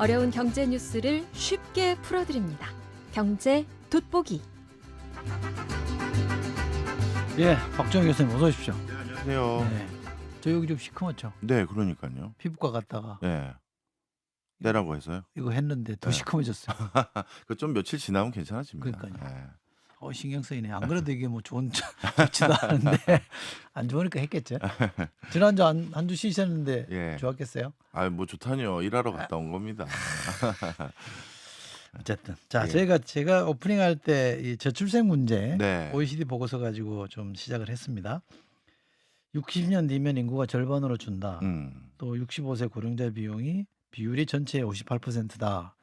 어려운 경제 뉴스를 쉽게 풀어드립니다. 경제 돋보기. 예, 박정희 교수님 어서 오십시오. 네, 안녕하세요. 네, 저 여기 좀 시커멓죠. 네, 그러니까요. 피부과 갔다가 네, 때라고 해서요. 이거 했는데 더 네. 시커매졌어요. 그 좀 며칠 지나면 괜찮아집니다. 그러니까요. 네. 신경 쓰이네. 안 그래도 이게 뭐 좋지도 않은데 안 좋으니까 했겠죠. 지난주 한 주 쉬셨는데 예. 좋았겠어요. 뭐 좋다니요. 일하러 갔다 온 겁니다. 어쨌든 자 예. 제가 오프닝할 때 이 저출생 문제 네. OECD 보고서 가지고 좀 시작을 했습니다. 60년 뒤면 인구가 절반으로 준다. 또 65세 고령자 비율이 전체의 58%다.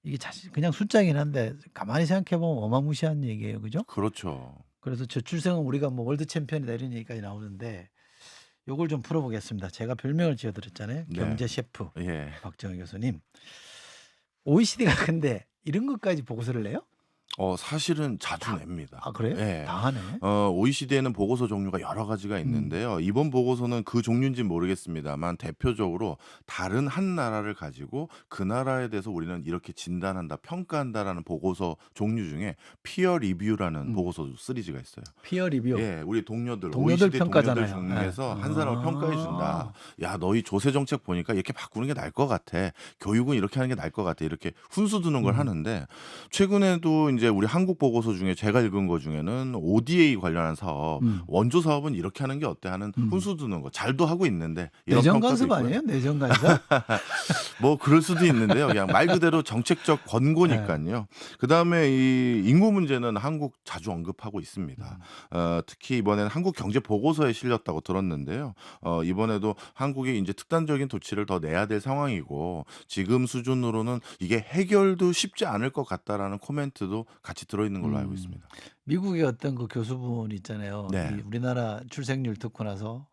이게 사실 그냥 숫자이긴 한데 가만히 생각해 보면 어마무시한 얘기예요, 그죠? 그렇죠. 그래서 저출생은 우리가 뭐 월드 챔피언이다 이런 얘기까지 나오는데 요걸 좀 풀어보겠습니다. 제가 별명을 지어드렸잖아요. 네. 경제 셰프 예. 박정희 교수님. OECD가 근데 이런 것까지 보고서를 내요? 사실은 자주 냅니다. 아 그래요? 예. 다 하네. OECD에는 보고서 종류가 여러 가지가 있는데요. 이번 보고서는 그 종류인지는 모르겠습니다만 대표적으로 다른 한 나라를 가지고 그 나라에 대해서 우리는 이렇게 진단한다, 평가한다라는 보고서 종류 중에 피어 리뷰라는 보고서 시리즈가 있어요. 피어 리뷰. 예, 우리 동료들 동료들 OECD 평가잖아요. 동료들 중에서 예. 한 사람을 평가해 준다. 야, 너희 조세 정책 보니까 이렇게 바꾸는 게 나을 것 같아. 교육은 이렇게 하는 게 나을 것 같아. 이렇게 훈수 두는 걸 하는데 최근에도 이제 우리 한국 보고서 중에 제가 읽은 거 중에는 ODA 관련한 사업, 원조 사업은 이렇게 하는 게 어때 하는 훈수 두는 거 잘도 하고 있는데 이런 내정 평가도 간섭 있고요. 아니에요? 내정 간섭? 뭐 그럴 수도 있는데요. 그냥 말 그대로 정책적 권고니까요. 그다음에 이 인구 문제는 한국 자주 언급하고 있습니다. 특히 이번에는 한국 경제 보고서에 실렸다고 들었는데요. 이번에도 한국이 이제 특단적인 조치를 더 내야 될 상황이고 지금 수준으로는 이게 해결도 쉽지 않을 것 같다라는 코멘트도 같이 들어있는 걸로 알고 있습니다. 미국의 어떤 그 교수분 있잖아요. 네. 이 우리나라 출생률 듣고 나서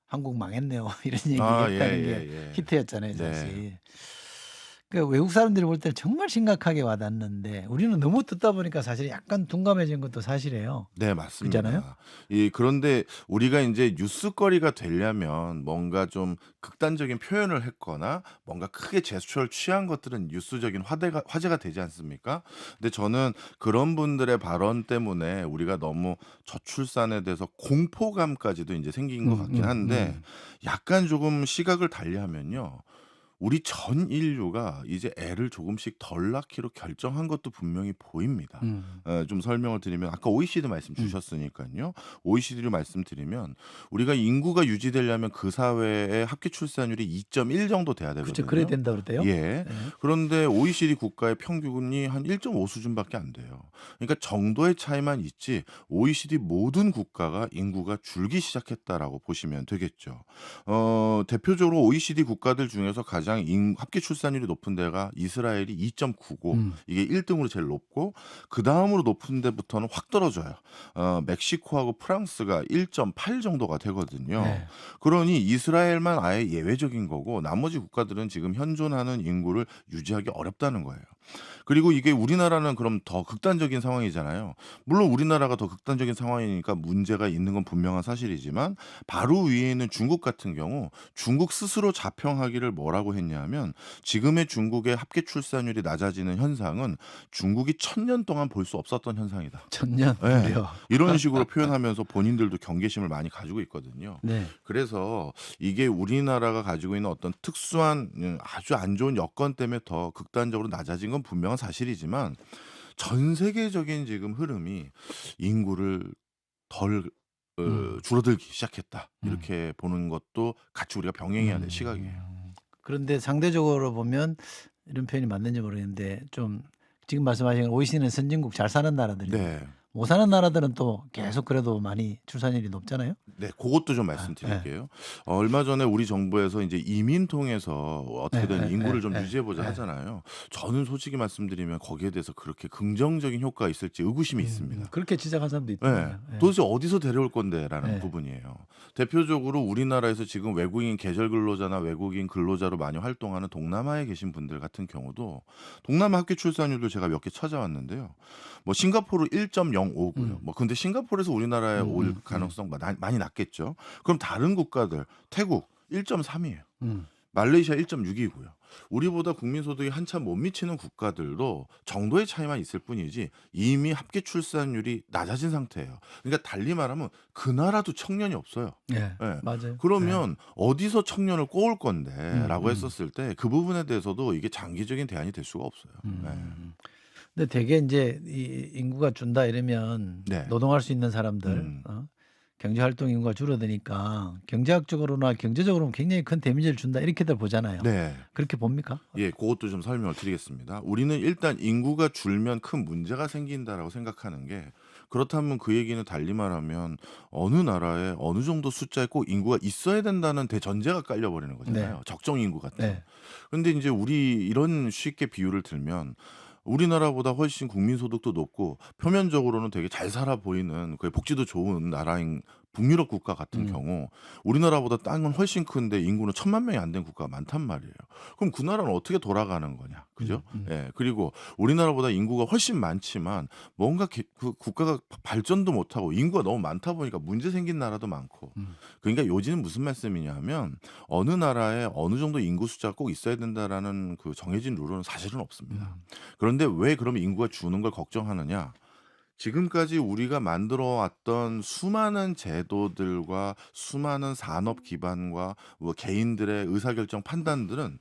한국 망했네요. 이런 얘기 아, 했다는 예, 게 예, 예. 히트였잖아요, 네. 사실. 그러니까 외국 사람들이 볼 때는 정말 심각하게 와닿는데 우리는 너무 듣다 보니까 사실 약간 둔감해진 것도 사실이에요. 네, 맞습니다. 그렇잖아요? 그런데 우리가 이제 뉴스거리가 되려면 뭔가 좀 극단적인 표현을 했거나 뭔가 크게 제스처를 취한 것들은 뉴스적인 화제가 되지 않습니까? 근데 저는 그런 분들의 발언 때문에 우리가 너무 저출산에 대해서 공포감까지도 이제 생긴 것 같긴 한데 약간 조금 시각을 달리하면요. 우리 전 인류가 이제 애를 조금씩 덜 낳기로 결정한 것도 분명히 보입니다. 좀 설명을 드리면 아까 OECD 말씀 주셨으니까요. OECD로 말씀드리면 우리가 인구가 유지되려면 그 사회의 합계 출산율이 2.1 정도 돼야 그렇죠. 되거든요. 그래야 된다 그랬대요. 예. 네. 그런데 OECD 국가의 평균이 한 1.5 수준밖에 안 돼요. 그러니까 정도의 차이만 있지 OECD 모든 국가가 인구가 줄기 시작했다라고 보시면 되겠죠. 대표적으로 OECD 국가들 중에서 가장 합계 출산율이 높은 데가 이스라엘이 2.9고 이게 1등으로 제일 높고 그 다음으로 높은 데부터는 확 떨어져요. 멕시코하고 프랑스가 1.8 정도가 되거든요. 네. 그러니 이스라엘만 아예 예외적인 거고 나머지 국가들은 지금 현존하는 인구를 유지하기 어렵다는 거예요. 그리고 이게 우리나라는 그럼 더 극단적인 상황이잖아요. 물론 우리나라가 더 극단적인 상황이니까 문제가 있는 건 분명한 사실이지만 바로 위에 있는 중국 같은 경우 중국 스스로 자평하기를 뭐라고 했냐면 지금의 중국의 합계 출산율이 낮아지는 현상은 중국이 1000년 동안 볼 수 없었던 현상이다. 1000년 네. 무려. 이런 식으로 표현하면서 본인들도 경계심을 많이 가지고 있거든요. 네. 그래서 이게 우리나라가 가지고 있는 어떤 특수한 아주 안 좋은 여건 때문에 더 극단적으로 낮아진 건 분명한 사실이지만 전 세계적인 지금 흐름이 인구를 덜 줄어들기 시작했다. 이렇게 보는 것도 같이 우리가 병행해야 될 시각이에요. 그런데 상대적으로 보면 이런 표현이 맞는지 모르겠는데 좀 지금 말씀하신 OECD는 선진국 잘 사는 나라들이에요. 네. 못 사는 나라들은 또 계속 그래도 많이 출산율이 높잖아요. 네, 그것도 좀 말씀드릴게요. 얼마 전에 우리 정부에서 이제 이민 통해서 어떻게든 인구를 좀 유지해보자 하잖아요. 저는 솔직히 말씀드리면 거기에 대해서 그렇게 긍정적인 효과가 있을지 의구심이 있습니다. 그렇게 지적한 사람도 네. 있더라고요. 도대체 어디서 데려올 건데라는 네. 부분이에요. 대표적으로 우리나라에서 지금 외국인 계절 근로자나 외국인 근로자로 많이 활동하는 동남아에 계신 분들 같은 경우도 동남아 합계 출산율도 제가 몇 개 찾아왔는데요. 뭐 싱가포르 1.05고요. 뭐 근데 싱가포르에서 우리나라에 올 가능성 많이 낮겠죠. 그럼 다른 국가들 태국 1.3이에요. 말레이시아 1.6이고요. 우리보다 국민 소득이 한참 못 미치는 국가들도 정도의 차이만 있을 뿐이지 이미 합계 출산율이 낮아진 상태예요. 그러니까 달리 말하면 그 나라도 청년이 없어요. 예. 예. 맞아요. 예. 그러면 어디서 청년을 꼬을 음, 건데라고 음, 했었을 때 그 부분에 대해서도 이게 장기적인 대안이 될 수가 없어요. 예. 근데 되게 이제 이 인구가 준다 이러면 네. 노동할 수 있는 사람들, 음. 경제 활동 인구가 줄어드니까 경제학적으로나 경제적으로는 굉장히 큰 데미지를 준다 이렇게들 보잖아요. 네. 그렇게 봅니까? 예, 그것도 좀 설명을 드리겠습니다. 우리는 일단 인구가 줄면 큰 문제가 생긴다라고 생각하는 게 그렇다면 그 얘기는 달리 말하면 어느 나라에 어느 정도 숫자의 꼭 인구가 있어야 된다는 대전제가 깔려버리는 네. 거잖아요. 적정 인구 같은. 네. 근데 이제 우리 이런 쉽게 비유를 들면 우리나라보다 훨씬 국민 소득도 높고 표면적으로는 되게 잘 살아 보이는 그 복지도 좋은 나라인 북유럽 국가 같은 음. 경우 우리나라보다 땅은 훨씬 큰데 인구는 1,000만 명이 안 된 국가가 많단 말이에요. 그럼 그 나라는 어떻게 돌아가는 거냐, 그죠? 예. 그리고 우리나라보다 인구가 훨씬 많지만 뭔가 그 국가가 발전도 못하고 인구가 너무 많다 보니까 문제 생긴 나라도 많고. 그러니까 요지는 무슨 말씀이냐면 어느 나라에 어느 정도 인구 숫자가 꼭 있어야 된다라는 그 정해진 룰은 사실은 없습니다. 그런데 왜 그러면 인구가 주는 걸 걱정하느냐? 지금까지 우리가 만들어 왔던 수많은 제도들과 수많은 산업 기반과 뭐 개인들의 의사결정 판단들은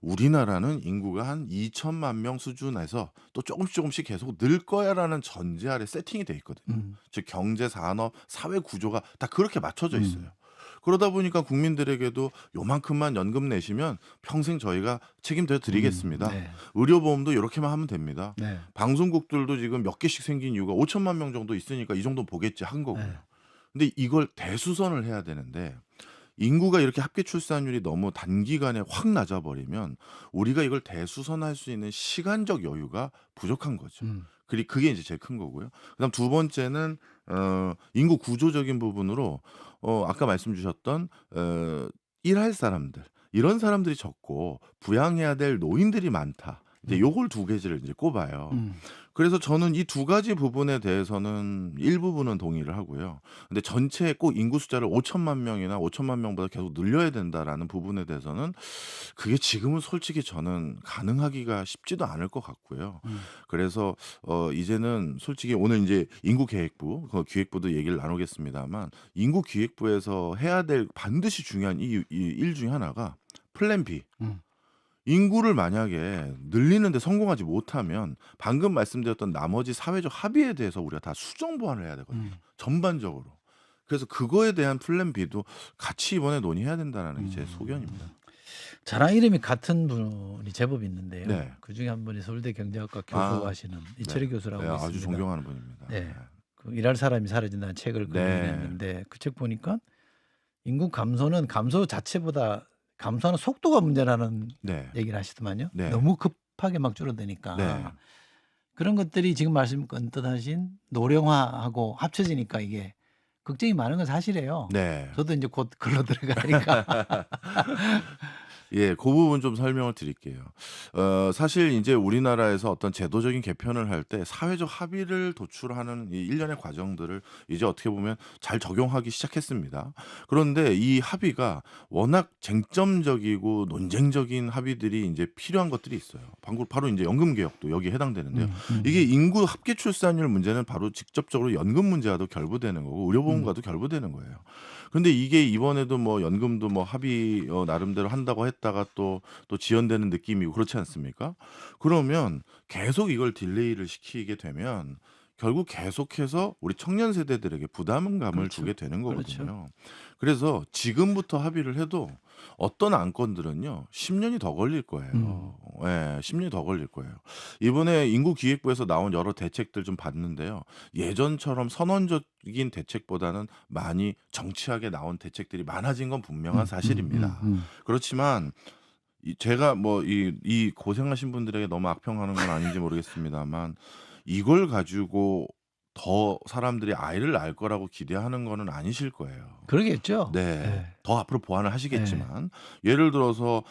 우리나라는 인구가 한 2천만 명 수준에서 또 조금씩 계속 늘 거야라는 전제 아래 세팅이 돼 있거든요. 즉 경제, 산업, 사회 구조가 다 그렇게 맞춰져 있어요. 그러다 보니까 국민들에게도 요만큼만 연금 내시면 평생 저희가 책임져 드리겠습니다. 네. 의료보험도 이렇게만 하면 됩니다. 네. 방송국들도 지금 몇 개씩 생긴 이유가 5천만 명 정도 있으니까 이 정도 보겠지 한 거고요. 네. 근데 이걸 대수선을 해야 되는데 인구가 이렇게 합계 출산율이 너무 단기간에 확 낮아버리면 우리가 이걸 대수선할 수 있는 시간적 여유가 부족한 거죠. 그게 이제 제일 큰 거고요. 그다음 두 번째는 인구 구조적인 부분으로 아까 말씀 주셨던 일할 사람들 이런 사람들이 적고 부양해야 될 노인들이 많다. 이제 요걸 두 개를 이제 꼽아요. 그래서 저는 이 두 가지 부분에 대해서는 일부분은 동의를 하고요. 근데 전체 꼭 인구 숫자를 5천만 명이나 5천만 명보다 계속 늘려야 된다라는 부분에 대해서는 그게 지금은 솔직히 저는 가능하기가 쉽지도 않을 것 같고요. 그래서 이제는 솔직히 오늘 이제 인구계획부, 그 기획부도 얘기를 나누겠습니다만 인구기획부에서 해야 될 반드시 중요한 일 중에 하나가 플랜 B. 인구를 만약에 늘리는데 성공하지 못하면 방금 말씀드렸던 나머지 사회적 합의에 대해서 우리가 다 수정 보완을 해야 되거든요. 전반적으로. 그래서 그거에 대한 플랜 B도 같이 이번에 논의해야 된다는 게 제 소견입니다. 저랑 이름이 같은 분이 제법 있는데요. 네. 그중에 한 분이 서울대 경제학과 교수하시는 이철희 교수라고 네, 있습니다. 아주 존경하는 분입니다. 네. 그 일할 사람이 사라진다는 책을 건의했는데 그 책 보니까 인구 감소는 감소 자체보다 감소하는 속도가 문제라는 얘기를 하시더만요. 네. 너무 급하게 막 줄어드니까. 네. 그런 것들이 지금 말씀 언뜻하신 노령화하고 합쳐지니까 이게 걱정이 많은 건 사실이에요. 네. 저도 이제 곧 글로 들어가니까. 예, 그 부분 좀 설명을 드릴게요. 사실 이제 우리나라에서 어떤 제도적인 개편을 할 때 사회적 합의를 도출하는 이 일련의 과정들을 이제 어떻게 보면 잘 적용하기 시작했습니다. 그런데 이 합의가 워낙 쟁점적이고 논쟁적인 합의들이 이제 필요한 것들이 있어요. 바로 이제 연금 개혁도 여기에 해당되는데요. 이게 인구 합계 출산율 문제는 바로 직접적으로 연금 문제와도 결부되는 거고 의료보험과도 결부되는 거예요. 근데 이게 이번에도 뭐 연금도 뭐 합의 나름대로 한다고 했다가 또 지연되는 느낌이고 그렇지 않습니까? 그러면 계속 이걸 딜레이를 시키게 되면 결국 계속해서 우리 청년 세대들에게 부담감을 주게 되는 거거든요. 그래서 지금부터 합의를 해도 어떤 안건들은요 10년이 더 걸릴 거예요. 예, 10년이 더 걸릴 거예요. 이번에 인구기획부에서 나온 여러 대책들 좀 봤는데요. 예전처럼 선언적인 대책보다는 많이 정치하게 나온 대책들이 많아진 건 분명한 사실입니다. 그렇지만 제가 뭐 이 고생하신 분들에게 너무 악평하는 건 아닌지 모르겠습니다만 이걸 가지고 더 사람들이 아이를 낳을 거라고 기대하는 거는 아니실 거예요. 그러겠죠. 네. 네. 더 앞으로 보완을 네. 하시겠지만 예를 들어서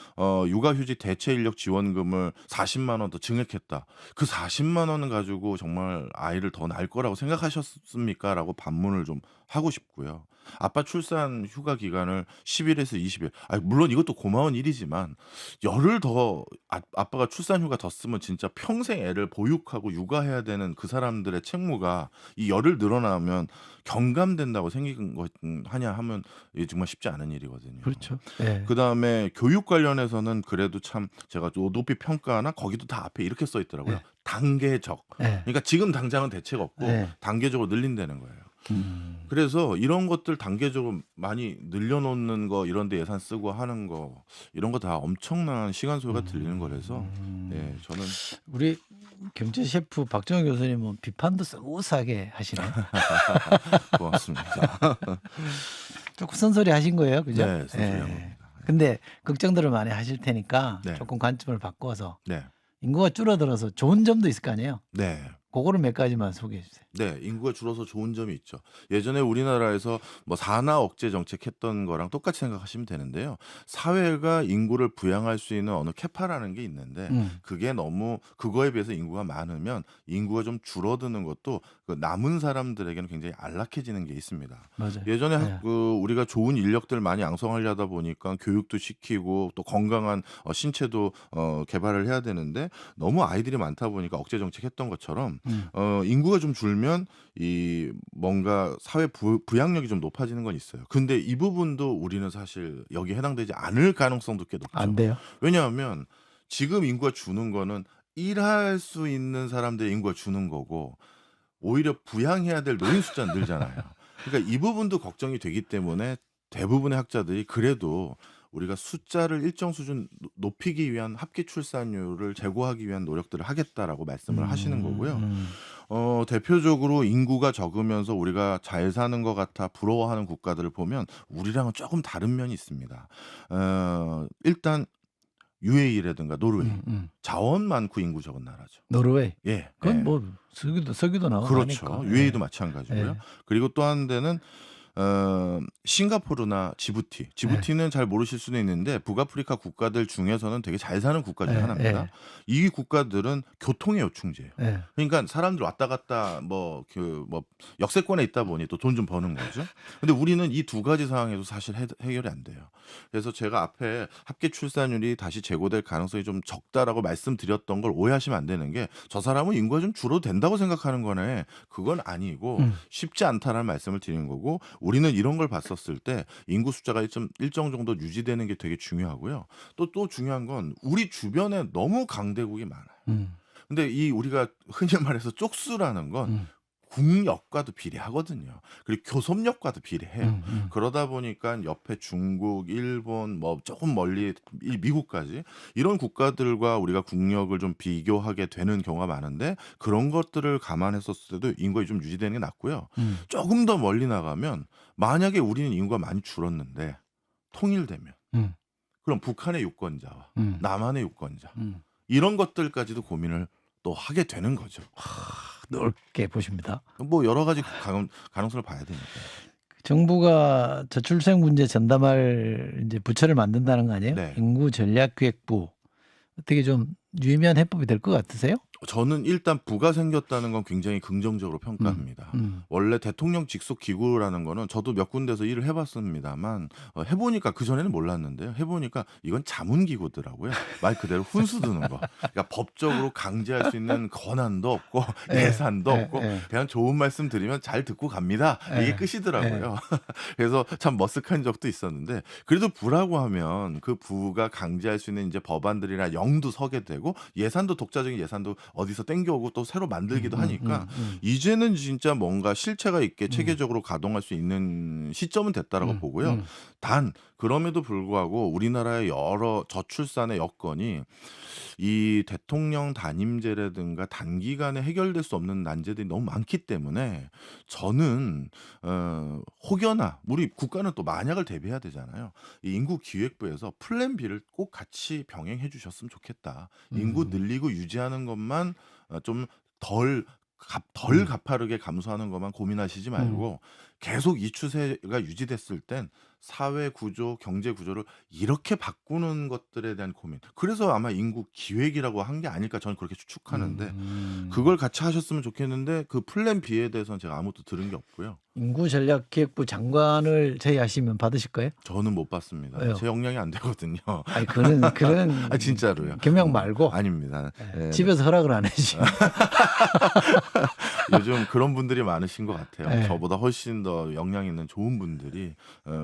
육아휴직 대체 인력 지원금을 40만 원 더 증액했다. 그 40만 원을 가지고 정말 아이를 더 낳을 거라고 생각하셨습니까?라고 반문을 좀 하고 싶고요. 아빠 출산 휴가 기간을 10일에서 20일. 물론 이것도 고마운 일이지만 열흘 더 아빠가 출산 휴가 더 쓰면 진짜 평생 애를 보육하고 육아해야 되는 그 사람들의 책무가 이 열흘 늘어나면 경감된다고 생긴 것 하냐 하면 이게 정말 쉽지 않은 일이거든요. 그렇죠. 네. 그다음에 교육 관련해서는 그래도 참 제가 높이 평가하나 거기도 다 앞에 이렇게 써 있더라고요. 네. 단계적. 네. 그러니까 지금 당장은 대책 없고 네. 단계적으로 늘린다는 거예요. 그래서 이런 것들 단계적으로 많이 늘려놓는 거 이런 데 예산 쓰고 하는 거 이런 거 다 엄청난 시간 소요가 들리는 거라서 네, 저는 우리 경제 셰프 박정호 교수님은 비판도 쏘사게 하시네. 고맙습니다. 조금 쓴소리 하신 거예요, 그죠? 네, 쓴소리 한 겁니다. 근데 걱정들을 많이 하실 테니까 네. 조금 관점을 바꿔서 네, 인구가 줄어들어서 좋은 점도 있을 거 아니에요. 네. 그거를 몇 가지만 소개해 주세요. 네, 인구가 줄어서 좋은 점이 있죠. 예전에 우리나라에서 뭐 산화 억제 정책 했던 거랑 똑같이 생각하시면 되는데요. 사회가 인구를 부양할 수 있는 어느 캐파라는 게 있는데 그게 너무 그거에 비해서 인구가 많으면 인구가 좀 줄어드는 것도 그 남은 사람들에게는 굉장히 안락해지는 게 있습니다. 맞아요. 예전에 네. 우리가 좋은 인력들 많이 양성하려다 보니까 교육도 시키고 또 건강한 신체도 개발을 해야 되는데 너무 아이들이 많다 보니까 억제 정책 했던 것처럼 인구가 좀 줄면 이 뭔가 사회 부양력이 좀 높아지는 건 있어요. 근데 이 부분도 우리는 사실 여기에 해당되지 않을 가능성도 꽤 높죠. 안 돼요. 왜냐하면 지금 인구가 주는 거는 일할 수 있는 사람들의 인구가 주는 거고 오히려 부양해야 될 노인 숫자는 늘잖아요. 그러니까 이 부분도 걱정이 되기 때문에 대부분의 학자들이 그래도 우리가 숫자를 일정 수준 높이기 위한 합계 출산율을 제고하기 위한 노력들을 하겠다라고 말씀을 하시는 거고요. 대표적으로 인구가 적으면서 우리가 잘 사는 것 같아 부러워하는 국가들을 보면 우리랑은 조금 다른 면이 있습니다. 일단 UAE라든가 노르웨이 자원 많고 인구 적은 나라죠. 노르웨이. 예, 그건 예. 뭐 석유도 나오고 그렇죠. 하니까. UAE도 마찬가지고요. 예. 그리고 또 한 데는 싱가포르나 지부티는 잘 모르실 수도 있는데 북아프리카 국가들 중에서는 되게 잘 사는 국가 중에 예, 하나입니다. 예. 이 국가들은 교통의 요충지예요. 예. 그러니까 사람들 왔다 갔다 뭐 역세권에 있다 보니 또 돈 좀 버는 거죠. 근데 우리는 이 두 가지 상황에도 사실 해결이 안 돼요. 그래서 제가 앞에 합계 출산율이 다시 제고될 가능성이 좀 적다라고 말씀드렸던 걸 오해하시면 안 되는 게 저 사람은 인구가 좀 줄어도 된다고 생각하는 거네. 그건 아니고 쉽지 않다라는 말씀을 드리는 거고 우리는 이런 걸 봤었을 때 인구 숫자가 일정 정도 유지되는 게 되게 중요하고요. 또 중요한 건 우리 주변에 너무 강대국이 많아요. 근데 이 우리가 흔히 말해서 쪽수라는 건 국력과도 비례하거든요. 그리고 교섭력과도 비례해요. 그러다 보니까 옆에 중국, 일본, 뭐 조금 멀리 미국까지 이런 국가들과 우리가 국력을 좀 비교하게 되는 경우가 많은데 그런 것들을 감안했었을 때도 인구가 좀 유지되는 게 낫고요. 조금 더 멀리 나가면 만약에 우리는 인구가 많이 줄었는데 통일되면 그럼 북한의 유권자와 남한의 유권자 이런 것들까지도 고민을 또 하게 되는 거죠. 넓게 보십니다. 뭐 여러 가지 가능성을 봐야 되니까. 정부가 저출생 문제 전담할 이제 부처를 만든다는 거 아니에요? 네. 인구 전략기획부 어떻게 좀 유의미한 해법이 될 것 같으세요? 저는 일단 부가 생겼다는 건 굉장히 긍정적으로 평가합니다. 원래 대통령 직속 기구라는 거는 저도 몇 군데서 일을 해봤습니다만 해보니까 그전에는 몰랐는데요. 해보니까 이건 자문기구더라고요. 말 그대로 훈수 두는 거. 그러니까 법적으로 강제할 수 있는 권한도 없고 예산도 없고 그냥 좋은 말씀 드리면 잘 듣고 갑니다. 이게 끝이더라고요. 그래서 참 머쓱한 적도 있었는데 그래도 부라고 하면 그 부가 강제할 수 있는 이제 법안들이나 영도 서게 되고 예산도 독자적인 예산도 어디서 땡겨오고 또 새로 만들기도 하니까 이제는 진짜 뭔가 실체가 있게 체계적으로 가동할 수 있는 시점은 됐다라고 보고요. 단 그럼에도 불구하고 우리나라의 여러 저출산의 여건이 이 대통령 단임제라든가 단기간에 해결될 수 없는 난제들이 너무 많기 때문에 저는 혹여나 우리 국가는 또 만약을 대비해야 되잖아요. 이 인구기획부에서 플랜 B를 꼭 같이 병행해 주셨으면 좋겠다. 인구 늘리고 유지하는 것만 좀 덜 덜 가파르게 감소하는 것만 고민하시지 말고 계속 이 추세가 유지됐을 땐 사회 구조, 경제 구조를 이렇게 바꾸는 것들에 대한 고민. 그래서 아마 인구 기획이라고 한 게 아닐까 저는 그렇게 추측하는데 그걸 같이 하셨으면 좋겠는데 그 플랜 B에 대해서는 제가 아무것도 들은 게 없고요. 인구전략기획부 장관을 제의하시면 받으실 거예요? 저는 못 받습니다. 왜요? 제 역량이 안 되거든요. 아니 그런 아 진짜로요. 겸양 말고 아닙니다. 예, 예. 집에서 허락을 안 해주시. 요즘 그런 분들이 많으신 것 같아요. 네. 저보다 훨씬 더 역량 있는 좋은 분들이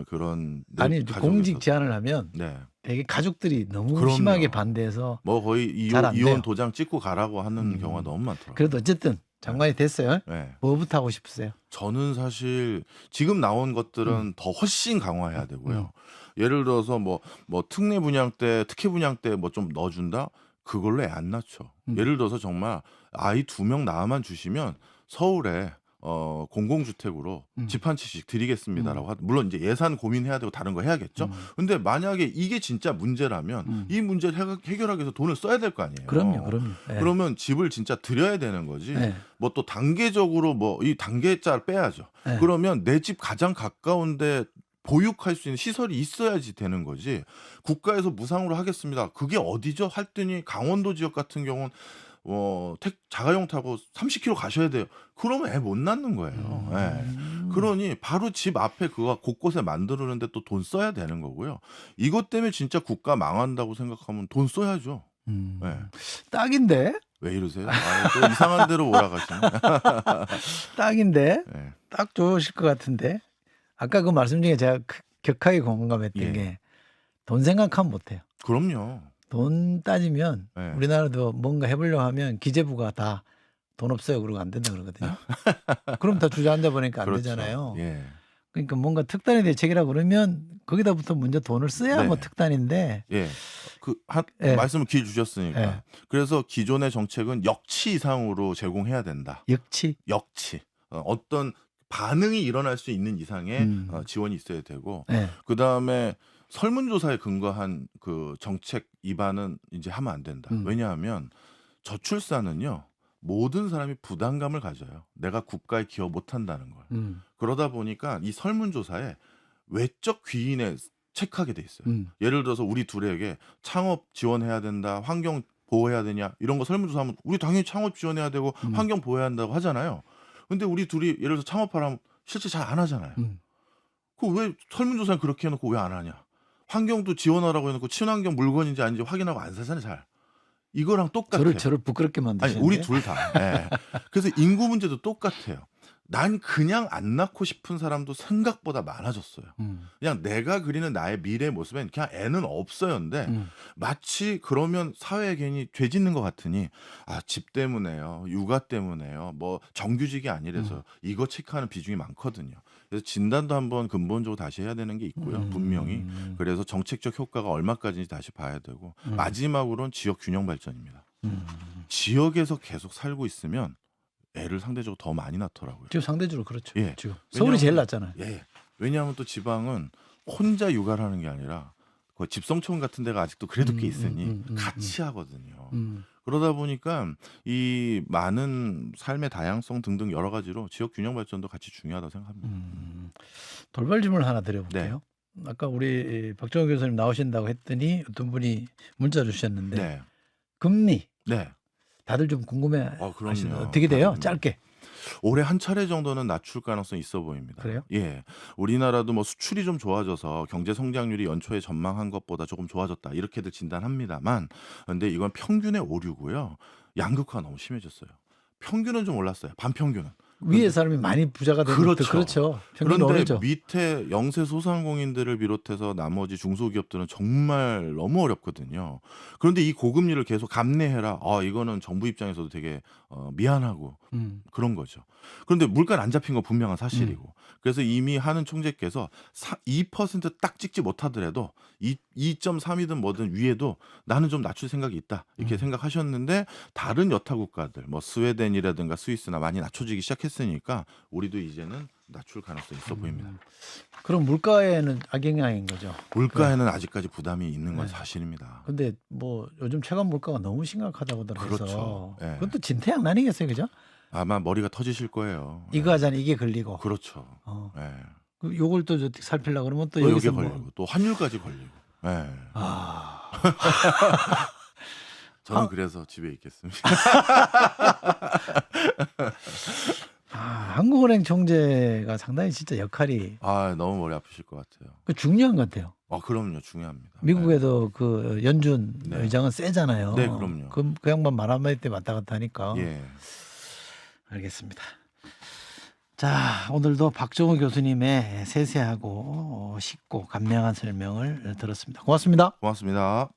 그런 아니 가족에서- 공직 제안을 하면 네. 되게 가족들이 너무 그럼요. 심하게 반대해서 뭐 거의 잘안 돼요. 이혼 도장 찍고 가라고 하는 경우가 너무 많더라고요. 그래도 어쨌든 장관이 됐어요. 네. 뭐부터 하고 싶으세요? 저는 사실 지금 나온 것들은 더 훨씬 강화해야 되고요. 예를 들어서 뭐 특례 분양 때, 특혜 분양 때 뭐 좀 넣어준다? 그걸로 애 안 낳죠. 예를 들어서 정말 아이 2명 낳아만 주시면 서울에 공공주택으로 집 한 채씩 드리겠습니다라고 물론 이제 예산 고민해야 되고 다른 거 해야겠죠. 근데 만약에 이게 진짜 문제라면 이 문제를 해결하기 위해서 돈을 써야 될 거 아니에요. 그럼요. 예. 그러면 집을 진짜 드려야 되는 거지. 예. 뭐 또 단계적으로 뭐 이 단계짜를 빼야죠. 예. 그러면 내 집 가장 가까운데 보육할 수 있는 시설이 있어야지 되는 거지. 국가에서 무상으로 하겠습니다. 그게 어디죠? 했더니 강원도 지역 같은 경우는 자가용 타고 30km 가셔야 돼요. 그러면 애 못 낳는 거예요. 예. 그러니 바로 집 앞에 그거 곳곳에 만들었는데 또 돈 써야 되는 거고요. 이것 때문에 진짜 국가 망한다고 생각하면 돈 써야죠. 예. 딱인데? 왜 이러세요? 또 이상한 데로 몰아가시네. 딱인데? 예. 딱 좋으실 것 같은데? 아까 그 말씀 중에 제가 격하게 공감했던 예. 게 돈 생각하면 못해요. 그럼요. 돈 따지면 예. 우리나라도 뭔가 해보려고 하면 기재부가 다 돈 없어요 그러고 안 된다 그러거든요. 그럼 다 주저앉아 보니까 안 그렇죠. 되잖아요. 예. 그러니까 뭔가 특단의 대책이라고 그러면 거기다부터 먼저 돈을 써야 네. 뭐 특단인데. 예. 예. 말씀을 길 주셨으니까. 예. 그래서 기존의 정책은 역치 이상으로 제공해야 된다. 역치. 역치. 어떤 반응이 일어날 수 있는 이상의 지원이 있어야 되고 예. 그다음에 설문조사에 근거한 그 정책 입안은 이제 하면 안 된다. 왜냐하면 저출산은요. 모든 사람이 부담감을 가져요. 내가 국가에 기여 못한다는 걸. 그러다 보니까 이 설문조사에 외적 귀인에 체크하게 돼 있어요. 예를 들어서 우리 둘에게 창업 지원해야 된다. 환경 보호해야 되냐. 이런 거 설문조사하면 우리 당연히 창업 지원해야 되고 환경 보호해야 한다고 하잖아요. 근데 우리 둘이 예를 들어서 창업하라면 실제 잘 안 하잖아요. 그 왜 설문조사는 그렇게 해놓고 왜 안 하냐. 환경도 지원하라고 해놓고 친환경 물건인지 아닌지 확인하고 안 사잖아요. 잘. 이거랑 똑같아요. 저를 부끄럽게 아니 만드시는데. 우리 둘 다. 예. 그래서 인구 문제도 똑같아요. 난 그냥 안 낳고 싶은 사람도 생각보다 많아졌어요. 그냥 내가 그리는 나의 미래 모습엔 그냥 애는 없어요인데 마치 그러면 사회에 괜히 죄 짓는 것 같으니 집 때문에요. 육아 때문에요. 뭐 정규직이 아니라서 이거 체크하는 비중이 많거든요. 그래서 진단도 한번 근본적으로 다시 해야 되는 게 있고요. 분명히. 그래서 정책적 효과가 얼마까지인지 다시 봐야 되고 마지막으로는 지역 균형 발전입니다. 지역에서 계속 살고 있으면 애를 상대적으로 더 많이 낳더라고요. 지금 상대적으로 그렇죠. 예. 지금 서울이 제일 낮잖아요. 예. 왜냐하면 또 지방은 혼자 육아를 하는 게 아니라 그 집성촌 같은 데가 아직도 그래도 꽤 있으니 같이 하거든요. 그러다 보니까 이 많은 삶의 다양성 등등 여러 가지로 지역 균형 발전도 같이 중요하다고 생각합니다. 돌발 질문을 하나 드려볼게요. 아까 우리 박정호 교수님 나오신다고 했더니 어떤 분이 문자 주셨는데 네. 금리 네. 다들 좀 궁금해 그럼요. 하시는 어떻게 돼요? 다릅니다. 짧게. 올해 한 차례 정도는 낮출 가능성이 있어 보입니다. 그래요? 예. 우리나라도 뭐 수출이 좀 좋아져서 경제 성장률이 연초에 전망한 것보다 조금 좋아졌다. 이렇게들 진단합니다만 근데 이건 평균의 오류고요. 양극화가 너무 심해졌어요. 평균은 좀 올랐어요. 반평균은. 위에 사람이 많이 부자가 되는 그렇죠. 것도 그렇죠. 평균 그런데 오르죠. 밑에 영세 소상공인들을 비롯해서 나머지 중소기업들은 정말 너무 어렵거든요. 그런데 이 고금리를 계속 감내해라. 이거는 정부 입장에서도 되게 미안하고 그런 거죠. 그런데 물가는 안 잡힌 건 분명한 사실이고. 그래서 이미 하는 총재께서 2%딱 찍지 못하더라도 2.3이든 뭐든 위에도 나는 좀 낮출 생각이 있다. 이렇게 생각하셨는데 다른 여타 국가들 뭐 스웨덴이라든가 스위스나 많이 낮춰지기 시작했으니까 우리도 이제는 낮출 가능성이 있어 보입니다. 그럼 물가에는 악영향인 거죠. 물가에는 아직까지 부담이 있는 건 네. 사실입니다. 근데 뭐 요즘 체감 물가가 너무 심각하다고 들어서 그렇죠. 예. 그것도 진퇴양난이겠어요, 그죠? 아마 머리가 터지실 거예요. 이거 하자니 이게 걸리고. 그렇죠. 어. 예. 그 요걸 또 살피려고 그러면 또 또 여기서 여기 뭐. 걸리고 또 환율까지 걸리고. 예. 아. 저는 아. 그래서 집에 있겠습니다. 한국은행 총재가 상당히 진짜 역할이 너무 머리 아프실 것 같아요. 중요한 것 같아요. 그럼요. 중요합니다. 미국에도 그 연준 네. 의장은 세잖아요. 네, 그럼요. 그 양반 말 한마디 때 왔다 갔다 하니까. 예. 알겠습니다. 자, 오늘도 박정우 교수님의 세세하고 쉽고 간명한 설명을 들었습니다. 고맙습니다. 고맙습니다.